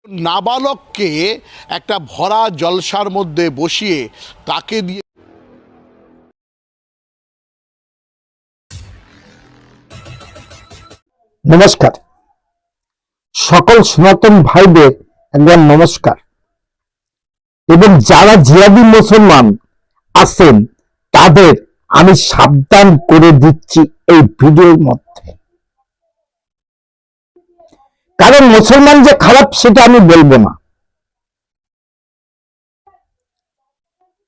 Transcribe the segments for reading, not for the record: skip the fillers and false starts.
নাবালককে একটা ভরা জলসার মধ্যে বসিয়ে তাকে দিয়ে নমস্কার সকল সনাতন ভাইদের একবার নমস্কার। এবং যারা জিহাদি মুসলমান আছেন তাদের আমি সাবধান করে দিচ্ছি এই ভিডিওর মধ্যে, কারণ মুসলমান যে খারাপ সেটা আমি বলবো না।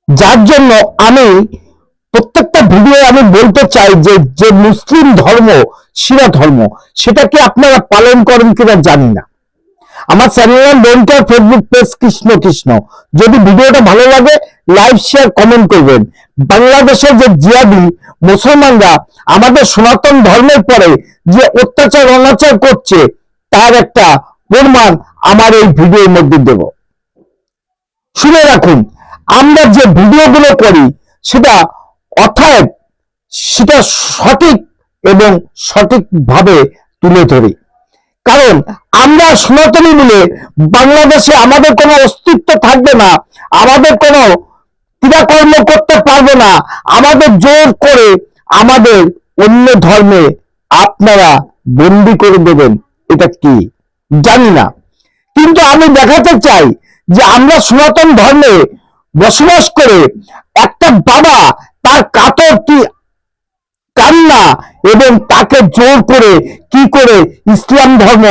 যার জন্য আমি প্রত্যেকটা ভিডিও আমি বলতে চাই যে মুসলিম ধর্ম শিরা ধর্ম সেটাকে আপনারা পালন করেন কিনা জানি না। আমার চ্যানেলের লিংকটা ফেসবুক পেজ কৃষ্ণ কৃষ্ণ। যদি ভিডিওটা ভালো লাগে লাইক শেয়ার কমেন্ট করবেন। বাংলাদেশের যে জিহাদি মুসলমানরা আমাদের সনাতন ধর্মের পরে যে অত্যাচার অনাচার করছে তার একটা প্রমাণ আমার এই ভিডিওর মধ্যে দেব। শুনে রাখুন, আমরা যে ভিডিওগুলো করি সেটা অর্থাৎ সেটা সঠিক এবং সঠিকভাবে তুলে ধরি, কারণ আমরা সনাতনী বলে বাংলাদেশে আমাদের কোনো অস্তিত্ব থাকবে না, আমাদের কোনো ক্রিয়াকর্ম করতে পারবো না, আমাদের জোর করে আমাদের অন্য ধর্মে আপনারা বন্দি করে দেবেন। এটা কি জানি না, কিন্তু আমি দেখাতে চাই যে আমরা সনাতন ধর্মে বসবাস করে একটা বাবা তার কাতরটি কান্না এবং তাকে জোর করে কি করে ইসলাম ধর্ম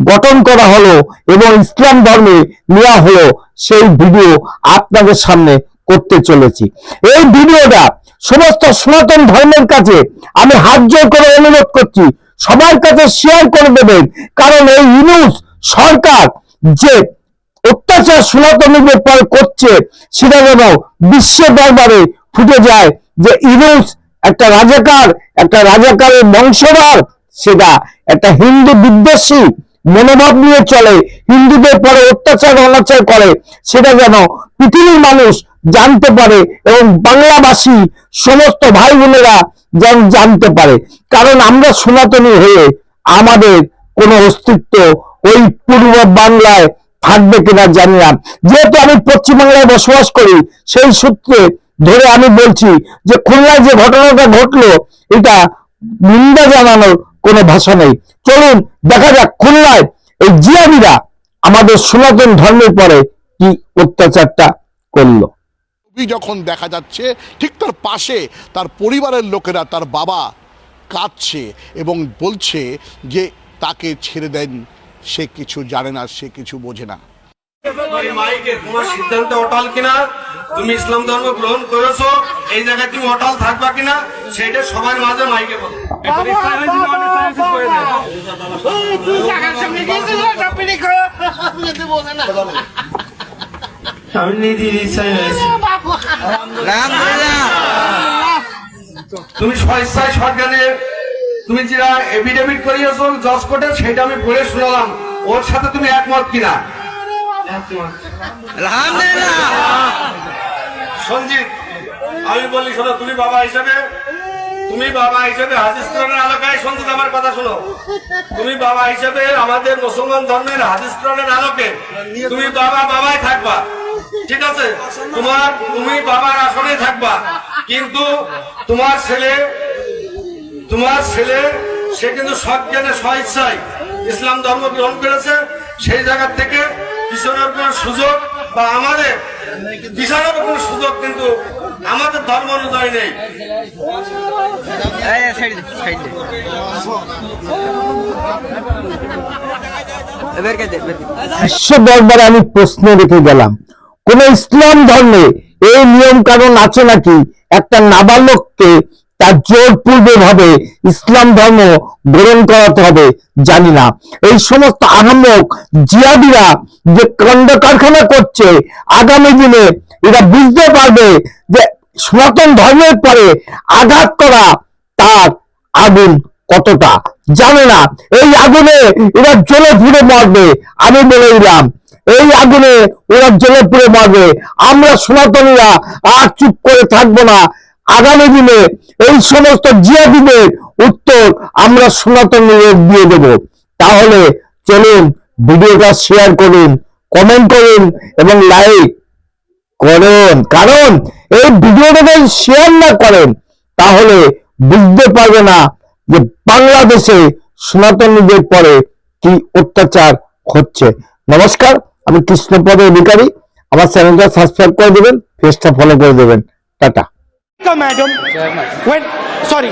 গঠন করা হলো এবং ইসলাম ধর্মে নেওয়া হলো সেই ভিডিও আপনাদের সামনে করতে চলেছি। এই ভিডিওটা সমস্ত সনাতন ধর্মের কাছে আমি হাত জোর করে অনুরোধ করছি, সবার কাছে শেয়ার করে দেবেন, কারণ এই ইউনূস সরকার যে অত্যাচার সনাতনীদের পর করছে সেটা যেন বিশ্ব দরবারে ফুটে যায় যে ইউনূস একটা রাজাকারের বংশধর, সেটা একটা হিন্দু বিদ্বেষী মনোভাব নিয়ে চলে, হিন্দুদের পরে অত্যাচার অনাচার করে, সেটা যেন পৃথিবীর মানুষ জানতে পারে এবং বাংলাভাষী সমস্ত ভাই বোনেরা যেন জানতে পারে। কারণ আমরা সনাতনী হয়ে আমাদের কোনো অস্তিত্ব ওই পূর্ব বাংলায় থাকবে কিনা জানি না। যেহেতু আমি পশ্চিমবাংলায় বসবাস করি সেই সূত্রে ধরে আমি বলছি যে খুলনায় যে ঘটনাটা ঘটলো এটা নিন্দা জানানোর কোনো ভাষা নেই। চলুন দেখা যাক খুলনায় এই জিহাদিরা আমাদের সনাতন ধর্মের পরে কি অত্যাচারটা করলো। যখন দেখা যাচ্ছে ঠিক তার পাশে তার পরিবারের লোকেরা, তার বাবা কাঁদছে এবং বলছে যে তাকে ছেড়ে দেন, সে কিছু জানে না, সে কিছু বোঝে না। তোমার সিদ্ধান্ত অটল কিনা, তুমি ইসলাম ধর্ম গ্রহণ করেছো, এই জায়গায় তুমি অটল থাকবা কিনা সেটা সবার মাঝে মাইকে বলো। তুমি স্বেচ্ছায় সরকারে তুমি যেটা এফিডেভিট করিয়েছো জজ কোর্টে সেটা আমি পড়ে শুনলাম, ওর সাথে তুমি একমত কিনা? সঞ্জিত, আমি বলি শোনো, তুমি বাবা হিসেবে হাদিস কোরআনের আলোকে, সঞ্জিত আমার কথা শোনো, তুমি বাবা হিসেবে আমাদের মুসলমান ধর্মের হাদিস কোরআনের আলোকে তুমি বাবাই থাকবা, ঠিক আছে? তুমি বাবার আসনে থাকবা, কিন্তু তোমার ছেলে সে কিন্তু সজ্ঞানে স্বেচ্ছায় ইসলাম ধর্ম গ্রহণ করেছে, সেই জায়গা থেকে পিছনের কোন সুযোগ বা আমাদের পিছনের কোন সুযোগ কিন্তু আমাদের ধর্ম অনুযায়ী নেই। বিশ্ব দরবারে আমি প্রশ্ন রেখে গেলাম, কোন ইসলাম ধর্মে এই নিয়ম কানুন আছে নাকি একটা নাবালককে তার জোরপূর্বক ভাবে ইসলাম ধর্ম গ্রহণ করাতে হবে? জানি না। এই সমস্ত আহাম্মক জিহাদিরা যে কাণ্ড কারখানা করছে, আগামী দিনে এরা বুঝতে পারবে যে সনাতন ধর্মের পরে আঘাত করা তার আগুন কতটা। জানে না এই আগুনে এরা জ্বলে পুড়ে মরবে, আমি বলে দিলাম এই আগুনে ওরা জ্বলে পুড়ে মরবে। আমরা সনাতনীরা আর চুপ করে থাকবো না। আগামী দিনে এই সমস্ত জিহাদিদের উত্তর আমরা সনাতনীদের দিয়ে দেব। তাহলে চলুন ভিডিওটা শেয়ার করুন, কমেন্ট করুন এবং লাইক করুন, কারণ এই ভিডিওটা যদি শেয়ার না করেন তাহলে বুঝতে পারবে না যে বাংলাদেশে সনাতনীদের পরে কি অত্যাচার হচ্ছে। নমস্কার, আমি কৃষ্ণপদ অধিকারী। আমার চ্যানেলটা সাবস্ক্রাইব করে দেবেন, পেজটা ফলো করে দেবেন। টাটা। Madam, when sorry.